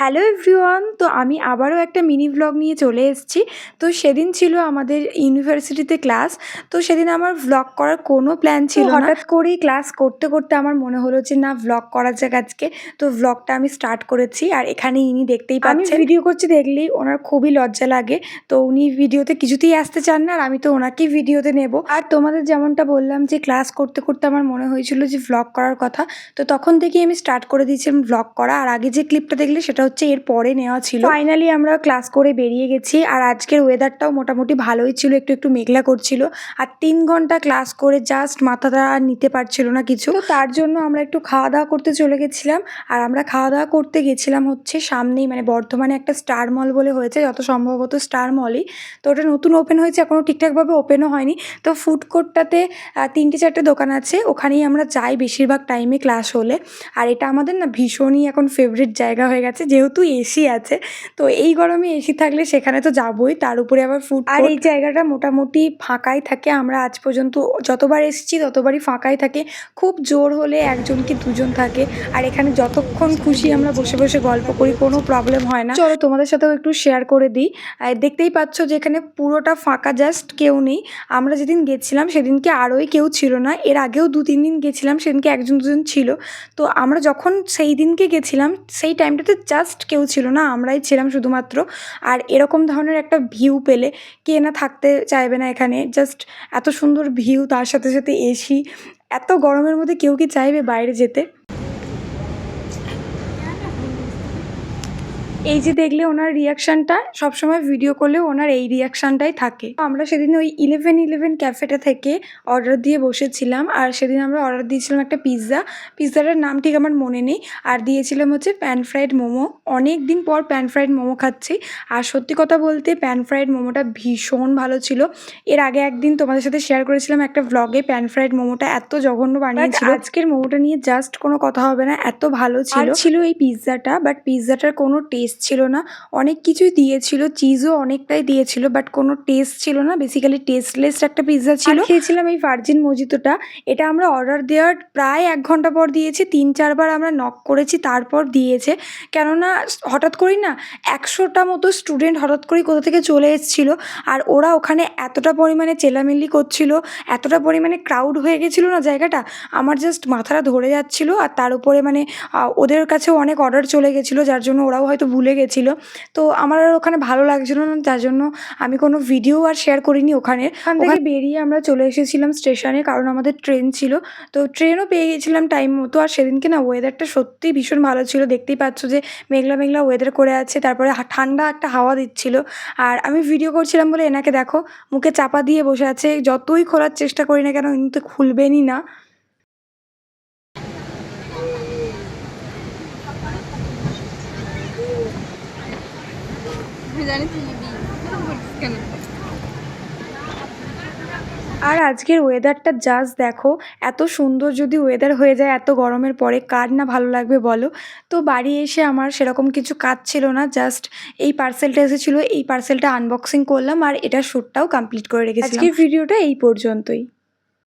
Hello everyone, তো আমি আবারও একটা মিনি ভ্লগ নিয়ে চলে এসেছি। তো সেদিন ছিল আমাদের ইউনিভার্সিটিতে ক্লাস। তো সেদিন আমার ভ্লগ করার কোনো প্ল্যান ছিল না। হঠাৎ করেই ক্লাস করতে করতে আমার মনে হলো যে না, ভ্লগ করা যাক আজকে। তো ভ্লগটা আমি স্টার্ট করেছি, আর এখানে ইনি দেখতেই পাচ্ছেন। আমি ভিডিও করছি দেখলেই ওনার খুবই লজ্জা লাগে। তো উনি ভিডিওতে কিছুতেই আসতে চান না, আর আমি তো ওনাকেই ভিডিওতে নেব। আর তোমাদের যেমনটা বললাম যে ক্লাস করতে করতে আমার মনে হয়েছিল যে ভ্লগ করার কথা, তো তখন থেকেই আমি স্টার্ট করে দিয়েছিলাম ভ্লগ করা। আর আগে যে ক্লিপটা দেখলে সেটা হচ্ছে এর পরে নেওয়া ছিল। ফাইনালি আমরা ক্লাস করে বেরিয়ে গেছি, আর আজকের ওয়েদারটাও মোটামুটি ভালোই ছিল, একটু একটু মেঘলা করছিল। আর 3 ঘন্টা ক্লাস করে জাস্ট মাথাটা আর নিতে পারছিল না কিছু। তো তার জন্য আমরা একটু খাওয়া দাওয়া করতে চলে গেছিলাম। আর আমরা খাওয়া দাওয়া করতে গেছিলাম হচ্ছে সামনেই, মানে বর্ধমানে একটা স্টার মল বলে হয়েছে, যত সম্ভবত স্টার মলই। তো ওটা নতুন ওপেন হয়েছে, এখনও ঠিকঠাকভাবে ওপেনও হয়নি। তো ফুড কোর্টটাতে 3-4টে দোকান আছে, ওখানেই আমরা যাই বেশিরভাগ টাইমে ক্লাস হলে। আর এটা আমাদের না ভীষণই এখন ফেভারিট জায়গা হয়ে গেছে, যেহেতু এসি আছে। তো এই গরমে এসি থাকলে সেখানে তো যাবোই, তার উপরে আবার ফুড। আর এই জায়গাটা মোটামুটি ফাঁকাই থাকে, আমরা আজ পর্যন্ত যতবার এসেছি ততবারই ফাঁকাই থাকে। খুব জোর হলে 1জন কি 2জন থাকে। আর এখানে যতক্ষণ খুশি আমরা বসে বসে গল্প করি, কোনো প্রবলেম হয় না। চলো তোমাদের সাথেও একটু শেয়ার করে দিই। দেখতেই পাচ্ছ যে এখানে পুরোটা ফাঁকা, জাস্ট কেউ নেই। আমরা যেদিন গেছিলাম সেদিনকে আরোই কেউ ছিল না, এর আগেও 2-3 দিন গেছিলাম, সেদিনকে 1-2জন ছিল। তো আমরা যখন সেই দিনকে গেছিলাম সেই টাইমটাতে জাস্ট কেউ ছিল না, আমরাই ছিলাম শুধুমাত্র। আর এরকম ধরনের একটা ভিউ পেলে কে না থাকতে চাইবে না এখানে। জাস্ট এত সুন্দর ভিউ, তার সাথে সাথে এসি। এত গরমের মধ্যে কেউ কি চাইবে বাইরে যেতে? এই যে দেখলে ওনার রিয়াকশানটা, সবসময় ভিডিও করলেও ওনার এই রিয়াকশানটাই থাকে। আমরা সেদিন ওই 11-11 ক্যাফেটা থেকে অর্ডার দিয়ে বসেছিলাম। আর সেদিন আমরা অর্ডার দিয়েছিলাম একটা পিৎজাটার নাম ঠিক আমার মনে নেই। আর দিয়েছিলাম হচ্ছে প্যান ফ্রাইড মোমো। অনেক দিন পর প্যান ফ্রাইড মোমো খাচ্ছি। আর সত্যি কথা বলতে প্যান ফ্রাইড মোমোটা ভীষণ ভালো ছিল। এর আগে একদিন তোমাদের সাথে শেয়ার করেছিলাম একটা ভ্লগে, প্যান ফ্রাইড মোমোটা এত জঘন্য বানিয়েছিল। আজকের মোমোটা নিয়ে জাস্ট কোনো কথা হবে না, এত ভালো ছিল। ছিল এই পিৎজাটা, বাট পিৎজাটার কোনো টেস্ট ছিল না। অনেক কিছুই দিয়েছিল, চিজও অনেকটাই দিয়েছিল, বাট কোনো টেস্ট ছিল না। বেসিক্যালি টেস্টলেস একটা পিৎজা ছিল। খেয়েছিলাম এই ভার্জিন মজিতোটা। এটা আমরা অর্ডার দেওয়ার প্রায় 1 ঘন্টা পর দিয়েছে। 3-4 বার আমরা নক করেছি, তারপর দিয়েছে। কেননা হঠাৎ করেই না 100টা মতো স্টুডেন্ট হঠাৎ করেই কোথা থেকে চলে এসেছিলো। আর ওরা ওখানে এতটা পরিমাণে চেলামেলি করছিল, এতটা পরিমাণে ক্রাউড হয়ে গেছিলো না জায়গাটা, আমার জাস্ট মাথাটা ধরে যাচ্ছিলো। আর তার উপরে মানে ওদের কাছেও অনেক অর্ডার চলে গেছিলো, যার জন্য ওরাও হয়তো ভুলে গেছিলো। তো আমার আর ওখানে ভালো লাগছিলো না, যার জন্য আমি কোনো ভিডিও আর শেয়ার করিনি ওখানে। ওখান থেকে বেরিয়ে আমরা চলে এসেছিলাম স্টেশনে, কারণ আমাদের ট্রেন ছিল। তো ট্রেনও পেয়ে গেছিলাম টাইম মতো। আর সেদিনকে না ওয়েদারটা সত্যিই ভীষণ ভালো ছিল। দেখতেই পাচ্ছ যে মেঘলা মেঘলা ওয়েদার করে আছে, তারপরে ঠান্ডা একটা হাওয়া দিচ্ছিল। আর আমি ভিডিও করছিলাম বলে এনাকে দেখো মুখে চাপা দিয়ে বসে আছে, যতই খোলার চেষ্টা করি না কেন ইনি তো খুলবেনই না। আর আজকের ওয়েদারটা জাস্ট দেখো, এত সুন্দর যদি ওয়েদার হয়ে যায় এত গরমের পরে, কার না ভালো লাগবে বলো? তো বাড়ি এসে আমার সেরকম কিছু কাজ ছিল না, জাস্ট এই পার্সেলটা এসেছিলো, এই পার্সেলটা আনবক্সিং করলাম আর এটার শ্যুটটাও কমপ্লিট করে রেখেছিলাম। আজকের ভিডিওটা এই পর্যন্তই।